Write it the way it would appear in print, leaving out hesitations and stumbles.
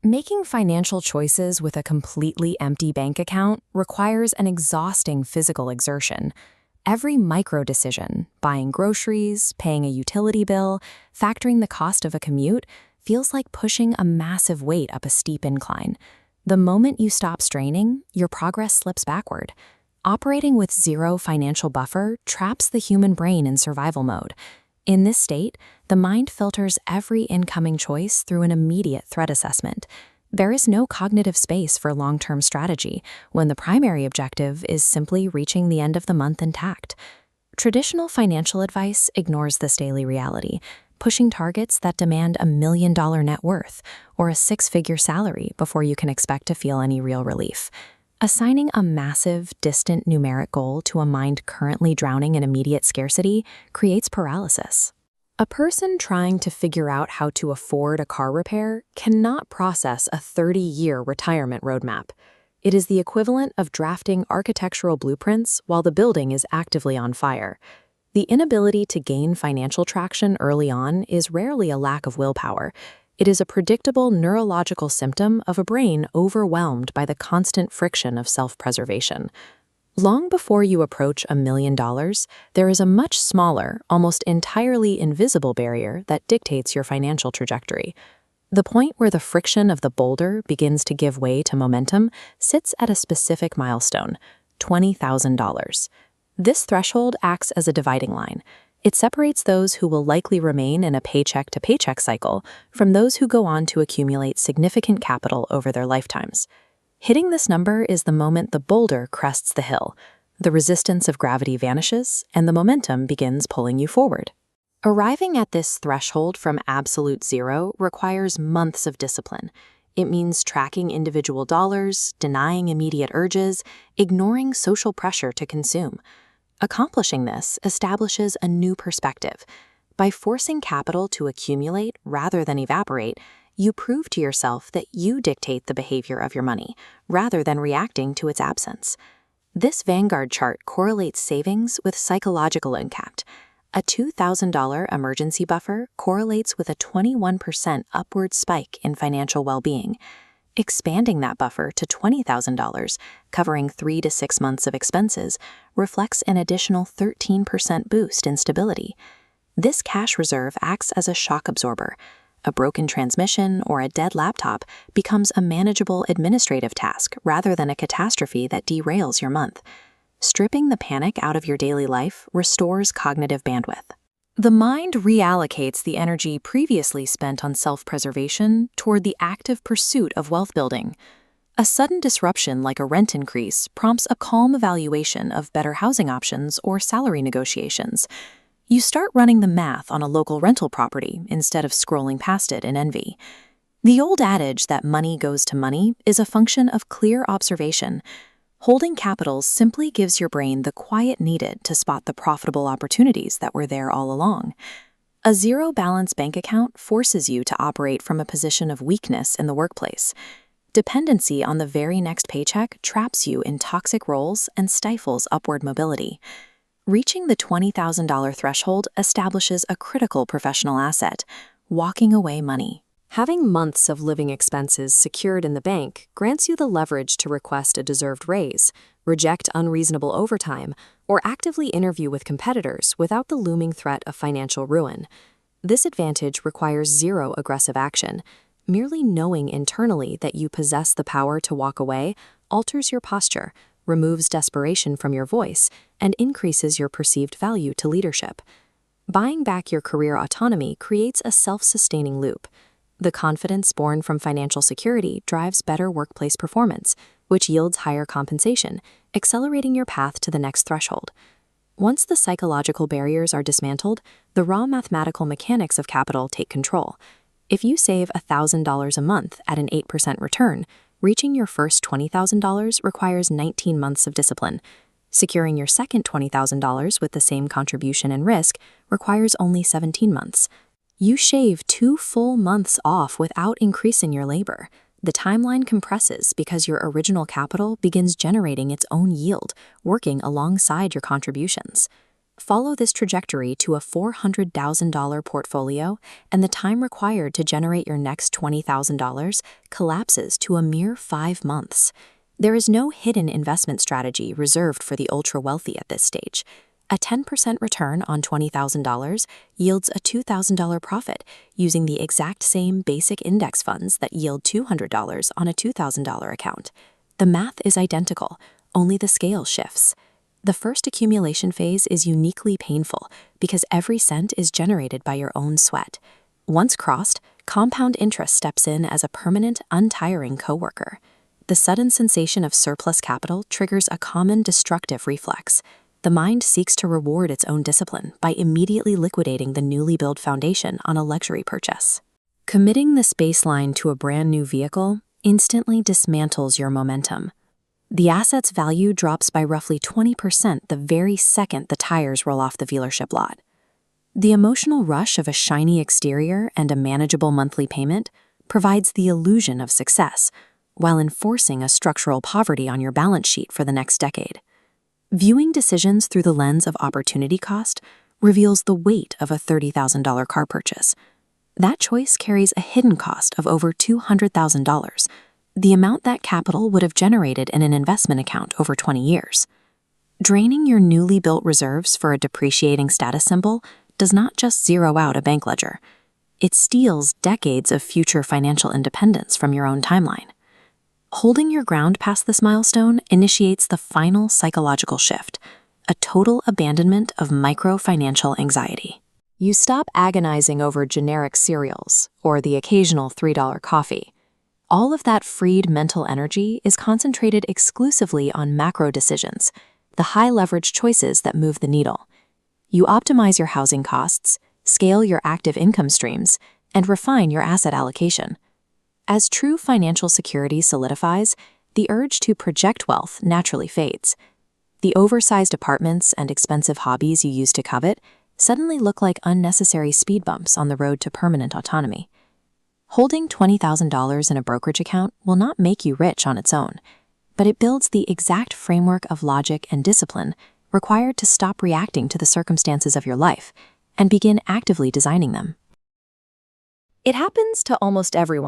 Making financial choices with a completely empty bank account requires an exhausting physical exertion. Every micro decision, buying groceries, paying a utility bill, factoring the cost of a commute, feels like pushing a massive weight up a steep incline. The moment you stop straining, your progress slips backward. Operating with zero financial buffer traps the human brain in survival mode. In this state, the mind filters every incoming choice through an immediate threat assessment. There is no cognitive space for long-term strategy when the primary objective is simply reaching the end of the month intact. Traditional financial advice ignores this daily reality, pushing targets that demand $1 million net worth or a six-figure salary before you can expect to feel any real relief. Assigning a massive, distant numeric goal to a mind currently drowning in immediate scarcity creates paralysis. A person trying to figure out how to afford a car repair cannot process a 30-year retirement roadmap. It is the equivalent of drafting architectural blueprints while the building is actively on fire. The inability to gain financial traction early on is rarely a lack of willpower. It is a predictable neurological symptom of a brain overwhelmed by the constant friction of self-preservation. Long before you approach $1 million, there is a much smaller, almost entirely invisible barrier that dictates your financial trajectory. The point where the friction of the boulder begins to give way to momentum sits at a specific milestone, $20,000. This threshold acts as a dividing line. It separates those who will likely remain in a paycheck-to-paycheck cycle from those who go on to accumulate significant capital over their lifetimes. Hitting this number is the moment the boulder crests the hill. The resistance of gravity vanishes, and the momentum begins pulling you forward. Arriving at this threshold from absolute zero requires months of discipline. It means tracking individual dollars, denying immediate urges, ignoring social pressure to consume. Accomplishing this establishes a new perspective. By forcing capital to accumulate rather than evaporate, you prove to yourself that you dictate the behavior of your money, rather than reacting to its absence. This Vanguard chart correlates savings with psychological impact. A $2,000 emergency buffer correlates with a 21% upward spike in financial well-being. Expanding that buffer to $20,000, covering 3 to 6 months of expenses, reflects an additional 13% boost in stability. This cash reserve acts as a shock absorber. A broken transmission or a dead laptop becomes a manageable administrative task rather than a catastrophe that derails your month. Stripping the panic out of your daily life restores cognitive bandwidth. The mind reallocates the energy previously spent on self-preservation toward the active pursuit of wealth building. A sudden disruption like a rent increase prompts a calm evaluation of better housing options or salary negotiations. You start running the math on a local rental property instead of scrolling past it in envy. The old adage that money goes to money is a function of clear observation. Holding capital simply gives your brain the quiet needed to spot the profitable opportunities that were there all along. A zero-balance bank account forces you to operate from a position of weakness in the workplace. Dependency on the very next paycheck traps you in toxic roles and stifles upward mobility. Reaching the $20,000 threshold establishes a critical professional asset, walking away money. Having months of living expenses secured in the bank grants you the leverage to request a deserved raise, reject unreasonable overtime, or actively interview with competitors without the looming threat of financial ruin. This advantage requires zero aggressive action. Merely knowing internally that you possess the power to walk away alters your posture, removes desperation from your voice, and increases your perceived value to leadership. Buying back your career autonomy creates a self-sustaining loop. The confidence born from financial security drives better workplace performance, which yields higher compensation, accelerating your path to the next threshold. Once the psychological barriers are dismantled, the raw mathematical mechanics of capital take control. If you save $1,000 a month at an 8% return, reaching your first $20,000 requires 19 months of discipline. Securing your second $20,000 with the same contribution and risk requires only 17 months. You shave 2 full months off without increasing your labor. The timeline compresses because your original capital begins generating its own yield, working alongside your contributions. Follow this trajectory to a $400,000 portfolio, and the time required to generate your next $20,000 collapses to a mere 5 months. There is no hidden investment strategy reserved for the ultra-wealthy at this stage. A 10% return on $20,000 yields a $2,000 profit using the exact same basic index funds that yield $200 on a $2,000 account. The math is identical, only the scale shifts. The first accumulation phase is uniquely painful because every cent is generated by your own sweat. Once crossed, compound interest steps in as a permanent, untiring coworker. The sudden sensation of surplus capital triggers a common destructive reflex. The mind seeks to reward its own discipline by immediately liquidating the newly built foundation on a luxury purchase. Committing this baseline to a brand new vehicle instantly dismantles your momentum. The asset's value drops by roughly 20% the very second the tires roll off the dealership lot. The emotional rush of a shiny exterior and a manageable monthly payment provides the illusion of success, while enforcing a structural poverty on your balance sheet for the next decade. Viewing decisions through the lens of opportunity cost reveals the weight of a $30,000 car purchase. That choice carries a hidden cost of over $200,000, the amount that capital would have generated in an investment account over 20 years. Draining your newly built reserves for a depreciating status symbol does not just zero out a bank ledger. It steals decades of future financial independence from your own timeline. Holding your ground past this milestone initiates the final psychological shift, a total abandonment of micro-financial anxiety. You stop agonizing over generic cereals or the occasional $3 coffee. All of that freed mental energy is concentrated exclusively on macro decisions, the high-leverage choices that move the needle. You optimize your housing costs, scale your active income streams, and refine your asset allocation. As true financial security solidifies, the urge to project wealth naturally fades. The oversized apartments and expensive hobbies you used to covet suddenly look like unnecessary speed bumps on the road to permanent autonomy. Holding $20,000 in a brokerage account will not make you rich on its own, but it builds the exact framework of logic and discipline required to stop reacting to the circumstances of your life and begin actively designing them. It happens to almost everyone.